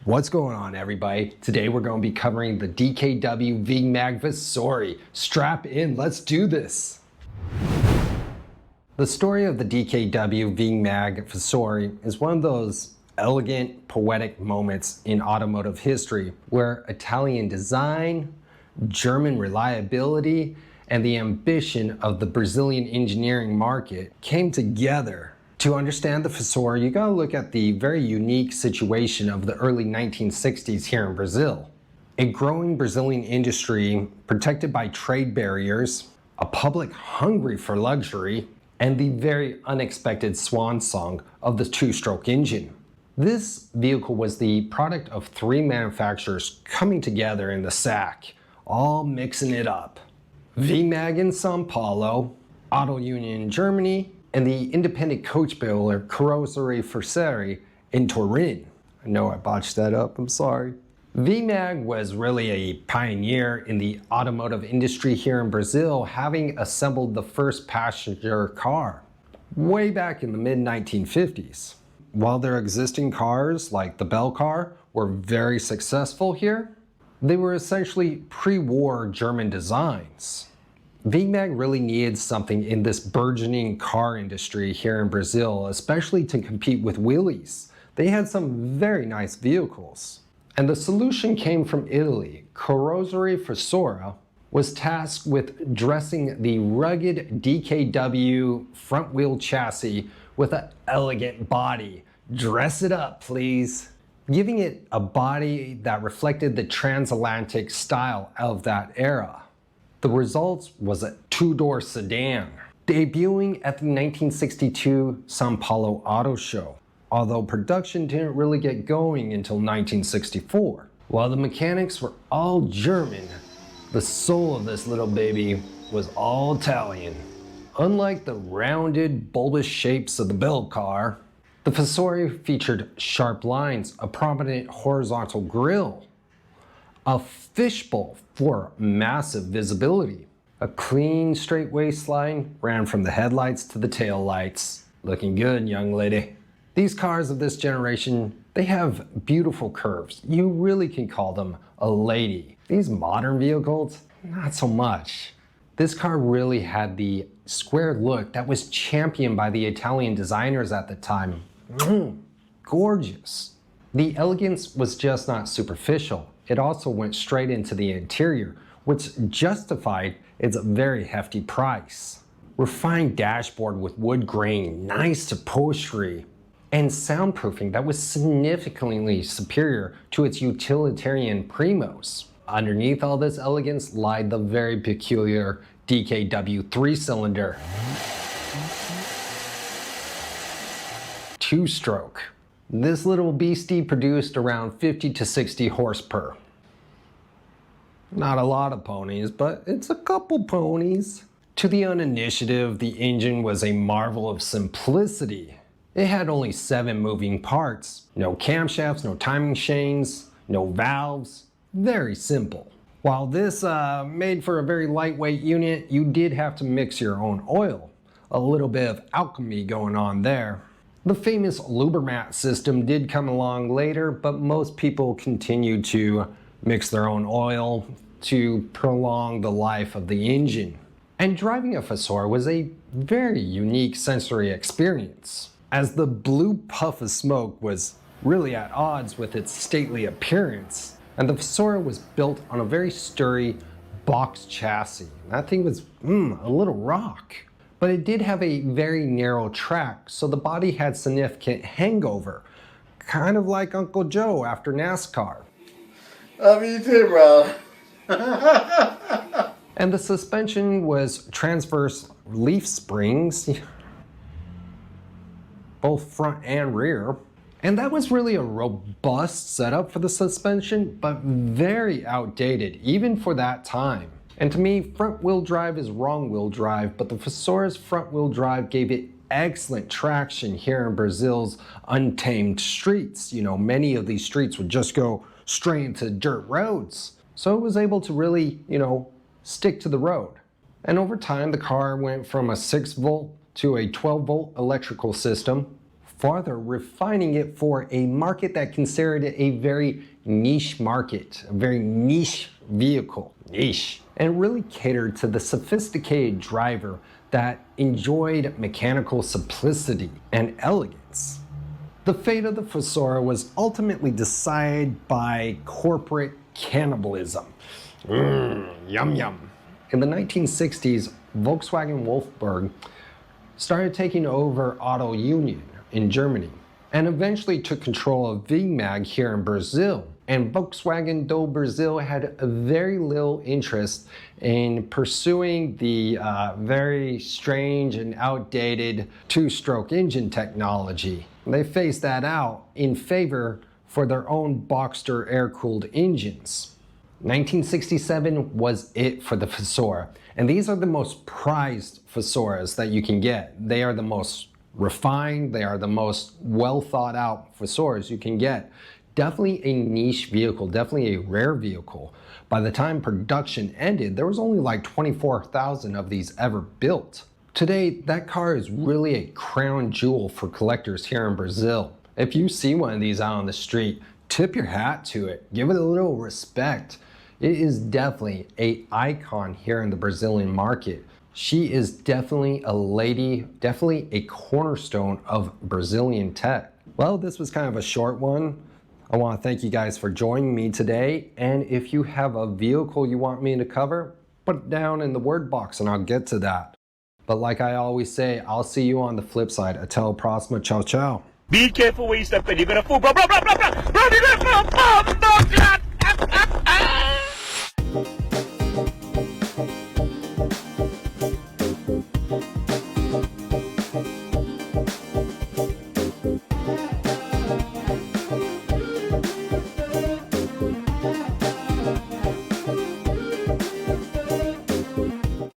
What's going on, everybody? Today we're going to be covering the DKW-Vemag Fissore. Strap in, let's do this. The story of the DKW-Vemag Fissore is one of those elegant, poetic moments in automotive history where Italian design, German reliability, and the ambition of the Brazilian engineering market came together. To understand the Fissore, you gotta look at the very unique situation of the early 1960s here in Brazil. A growing Brazilian industry protected by trade barriers, a public hungry for luxury, and the very unexpected swan song of the two-stroke engine. This vehicle was the product of three manufacturers coming together in the sack, all mixing it up. Vemag in São Paulo, Auto Union in Germany, and the independent coach builder Carrozzeria Fissore in Turin. I know I botched that up, I'm sorry. Vemag was really a pioneer in the automotive industry here in Brazil, having assembled the first passenger car way back in the mid-1950s. While their existing cars, like the Bell car, were very successful here, they were essentially pre-war German designs. Vemag really needed something in this burgeoning car industry here in Brazil, especially to compete with Willys. They had some very nice vehicles. And the solution came from Italy. Carrozzeria Fissore was tasked with dressing the rugged DKW front-wheel chassis with an elegant body. Dress it up, please. Giving it a body that reflected the transatlantic style of that era. The result was a two-door sedan, debuting at the 1962 São Paulo Auto Show, although production didn't really get going until 1964. While the mechanics were all German, the soul of this little baby was all Italian. Unlike the rounded, bulbous shapes of the Bell car, the Fissore featured sharp lines, a prominent horizontal grille, a fishbowl for massive visibility. A clean, straight waistline ran from the headlights to the taillights. Looking good, young lady. These cars of this generation, they have beautiful curves. You really can call them a lady. These modern vehicles, not so much. This car really had the square look that was championed by the Italian designers at the time. Gorgeous. The elegance was just not superficial. It also went straight into the interior, which justified its very hefty price. Refined dashboard with wood grain, nice upholstery, and soundproofing that was significantly superior to its utilitarian Primos. Underneath all this elegance lied the very peculiar DKW 3-cylinder. Two-stroke. This little beastie produced around 50 to 60 horsepower. Not a lot of ponies, but it's a couple ponies. To the uninitiative, the engine was a marvel of simplicity. It had only 7 moving parts. No camshafts, no timing chains, no valves. Very simple. While this made for a very lightweight unit, you did have to mix your own oil. A little bit of alchemy going on there. The famous Lubermat system did come along later, but most people continued to mix their own oil to prolong the life of the engine. And driving a Fissore was a very unique sensory experience, as the blue puff of smoke was really at odds with its stately appearance. And the Fissore was built on a very sturdy box chassis. That thing was a little rock. But it did have a very narrow track, so the body had significant hangover, kind of like Uncle Joe after NASCAR. Love you too, bro. And the suspension was transverse leaf springs, both front and rear. And that was really a robust setup for the suspension, but very outdated, even for that time. And to me, front-wheel drive is wrong-wheel drive, but the Fissore's front-wheel drive gave it excellent traction here in Brazil's untamed streets. You know, many of these streets would just go straight into dirt roads. So it was able to really, stick to the road. And over time, the car went from a 6-volt to a 12-volt electrical system, farther, refining it for a market that considered it a very niche market, a very niche vehicle, niche, and really catered to the sophisticated driver that enjoyed mechanical simplicity and elegance. The fate of the Fissore was ultimately decided by corporate cannibalism. Yum yum. In the 1960s, Volkswagen Wolfsburg started taking over Auto Union in Germany and eventually took control of Vemag here in Brazil. And Volkswagen do Brazil had a very little interest in pursuing the very strange and outdated two-stroke engine technology. They phased that out in favor for their own Boxster air-cooled engines. 1967 was it for the Fissore, and these are the most prized Fissores that you can get. They are the most refined, they are the most well thought out Fissores you can get. Definitely a niche vehicle, definitely a rare vehicle. By the time production ended, there was only like 24,000 of these ever built. Today, that car is really a crown jewel for collectors here in Brazil. If you see one of these out on the street, tip your hat to it, give it a little respect. It is definitely an icon here in the Brazilian market. She is definitely a lady, definitely a cornerstone of Brazilian tech. Well, this was kind of a short one. I want to thank you guys for joining me today. And if you have a vehicle you want me to cover, put it down in the word box and I'll get to that. But like I always say, I'll see you on the flip side. Até a próxima. Ciao, ciao. Be careful when you step in. You're gonna fall. Blah, blah, blah, blah, blah. Blah, blah, blah, blah, blah.